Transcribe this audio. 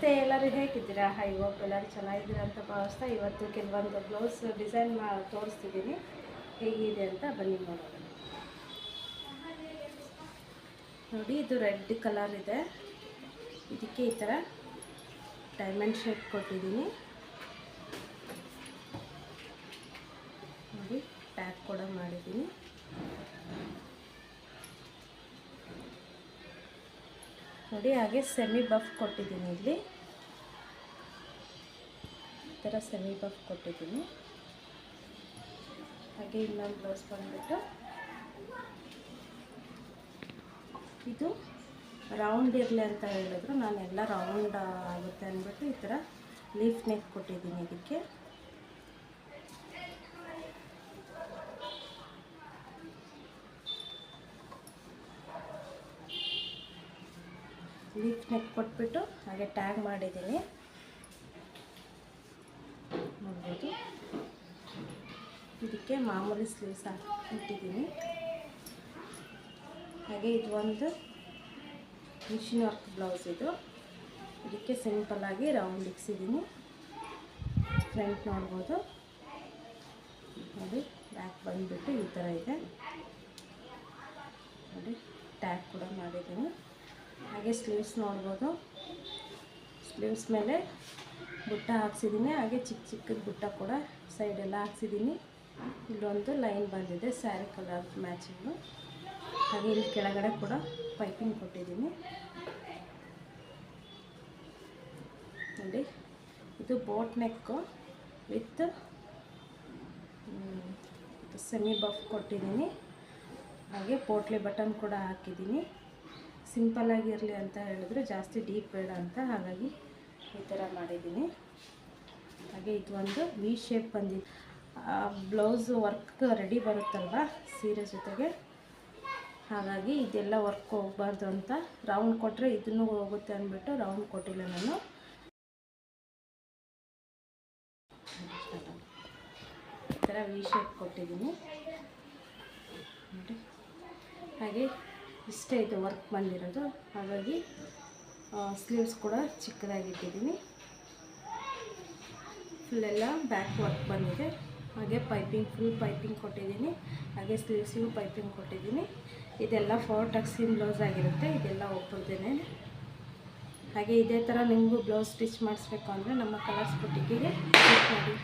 ನಮಸ್ತೆ, ಎಲ್ಲರೂ ಹೇಗಿದ್ದೀರಾ? ಐ ಹೋಪ್ ಎಲ್ಲರೂ ಚೆನ್ನಾಗಿದ್ದೀರಾ ಅಂತ ಭಾವಿಸ್ತಾ ಇವತ್ತು ಕೆಲವೊಂದು ಬ್ಲೌಸ್ ಡಿಸೈನ್ ತೋರಿಸ್ತಿದ್ದೀನಿ. ಹೇಗಿದೆ ಅಂತ ಬನ್ನಿ ನೋಡೋಣ. ನೋಡಿ, ಇದು ರೆಡ್ ಕಲರ್ ಇದೆ. ಇದಕ್ಕೆ ಈ ಥರ ಡೈಮಂಡ್ ಶೇಪ್ ಕೊಟ್ಟಿದ್ದೀನಿ. ನೋಡಿ, ಟ್ಯಾಗ್ ಕೂಡ ಮಾಡಿದ್ದೀನಿ. ನೋಡಿ, ಹಾಗೆ ಸೆಮಿ ಬಫ್ ಕೊಟ್ಟಿದ್ದೀನಿ. ಇಲ್ಲಿ ಈ ಥರ ಸೆಮಿ ಬಫ್ ಕೊಟ್ಟಿದ್ದೀನಿ. ಹಾಗೆ ಇನ್ನೊಂದು ಬ್ಲೌಸ್ ಬಂದುಬಿಟ್ಟು ಇದು ರೌಂಡ್ ಇರಲಿ ಅಂತ ಹೇಳಿದ್ರು. ನಾನೆಲ್ಲ ರೌಂಡ್ ಆಗುತ್ತೆ ಅಂದ್ಬಿಟ್ಟು ಈ ಥರ ಲೀಫ್ ನೆಕ್ ಕೊಟ್ಟಿದ್ದೀನಿ. ಇದಕ್ಕೆ ಲೀಫ್ ನೆಕ್ ಕೊಟ್ಬಿಟ್ಟು ಹಾಗೆ ಟ್ಯಾಗ್ ಮಾಡಿದ್ದೀನಿ. ನೋಡ್ಬೋದು, ಇದಕ್ಕೆ ಮಾಮೂಲಿ ಸ್ಲೀವ್ಸ್ ಇಟ್ಟಿದ್ದೀನಿ. ಹಾಗೆ ಇದು ಒಂದು ಮಿಷಿನ್ ವರ್ಕ್ ಬ್ಲೌಸ್. ಇದಕ್ಕೆ ಸಿಂಪಲ್ಲಾಗಿ ರೌಂಡ್ ಇಕ್ಸಿದ್ದೀನಿ. ಫ್ರಂಟ್ ನೋಡ್ಬೋದು. ನೋಡಿ, ಬ್ಯಾಕ್ ಬಂದುಬಿಟ್ಟು ಈ ಥರ ಇದೆ. ನೋಡಿ, ಟ್ಯಾಗ್ ಕೂಡ ಮಾಡಿದ್ದೀನಿ. ಹಾಗೆ ಸ್ಲೀವ್ಸ್ ನೋಡ್ಬೋದು. ಸ್ಲೀವ್ಸ್ ಮೇಲೆ ಬುಟ್ಟ ಹಾಕ್ಸಿದ್ದೀನಿ. ಹಾಗೆ ಚಿಕ್ಕ ಚಿಕ್ಕದ ಬುಟ್ಟ ಕೂಡ ಸೈಡೆಲ್ಲ ಹಾಕ್ಸಿದ್ದೀನಿ. ಇಲ್ಲೊಂದು ಲೈನ್ ಬಂದಿದೆ ಸ್ಯಾರಿ ಕಲರ್ ಮ್ಯಾಚಿಂಗು. ಹಾಗೆ ಇಲ್ಲಿ ಕೆಳಗಡೆ ಕೂಡ ಪೈಪಿಂಗ್ ಕೊಟ್ಟಿದ್ದೀನಿ. ನೋಡಿ, ಇದು boat neck with semi buff ಕೊಟ್ಟಿದ್ದೀನಿ. ಹಾಗೆ ಪೋಟ್ಲಿ ಬಟನ್ ಕೂಡ ಹಾಕಿದ್ದೀನಿ. ಸಿಂಪಲ್ಲಾಗಿರಲಿ ಅಂತ ಹೇಳಿದ್ರು, ಜಾಸ್ತಿ ಡೀಪ್ ಬೇಡ ಅಂತ, ಹಾಗಾಗಿ ಈ ಥರ ಮಾಡಿದ್ದೀನಿ. ಹಾಗೆ ಇದು ಒಂದು ವಿ ಶೇಪ್ ಬಂದಿದೆ. ಬ್ಲೌಸ್ ವರ್ಕ್ ರೆಡಿ ಬರುತ್ತಲ್ವ ಸೀರೆ ಜೊತೆಗೆ, ಹಾಗಾಗಿ ಇದೆಲ್ಲ ವರ್ಕ್ ಹೋಗಬಾರ್ದು ಅಂತ ರೌಂಡ್ ಕೊಟ್ಟರೆ ಇದನ್ನು ಹೋಗುತ್ತೆ ಅಂದ್ಬಿಟ್ಟು ರೌಂಡ್ ಕೊಟ್ಟಿಲ್ಲ ನಾನು. ಈ ಥರ ವಿ ಶೇಪ್ ಕೊಟ್ಟಿದ್ದೀನಿ. ನೋಡಿ, ಹಾಗೆ ಇಷ್ಟೇ ಇದು ವರ್ಕ್ ಬಂದಿರೋದು. ಹಾಗಾಗಿ ಸ್ಲೀವ್ಸ್ ಕೂಡ ಚಿಕ್ಕದಾಗಿಟ್ಟಿದ್ದೀನಿ. ಫುಲ್ಲೆಲ್ಲ ಬ್ಯಾಕ್ ವರ್ಕ್ ಬಂದಿದೆ. ಹಾಗೆ ಪೈಪಿಂಗ್ ಫುಲ್ ಪೈಪಿಂಗ್ ಕೊಟ್ಟಿದ್ದೀನಿ. ಹಾಗೆ ಸ್ಲೀವ್ಸಿಗೂ ಪೈಪಿಂಗ್ ಕೊಟ್ಟಿದ್ದೀನಿ. ಇದೆಲ್ಲ 4 ಟಕ್ಸಿನ್ ಬ್ಲೌಸ್ ಆಗಿರುತ್ತೆ. ಇದೆಲ್ಲ ಒಬ್ಬರದೇನೆ. ಹಾಗೆ ಇದೇ ಥರ ನಿಮಗೂ ಬ್ಲೌಸ್ ಸ್ಟಿಚ್ ಮಾಡಿಸ್ಬೇಕು ಅಂದರೆ ನಮ್ಮ ಕಲರ್ಸ್ ಬುಟ್ಟಿಗೆ ಕ್ಲಿಕ್ ಮಾಡಿ.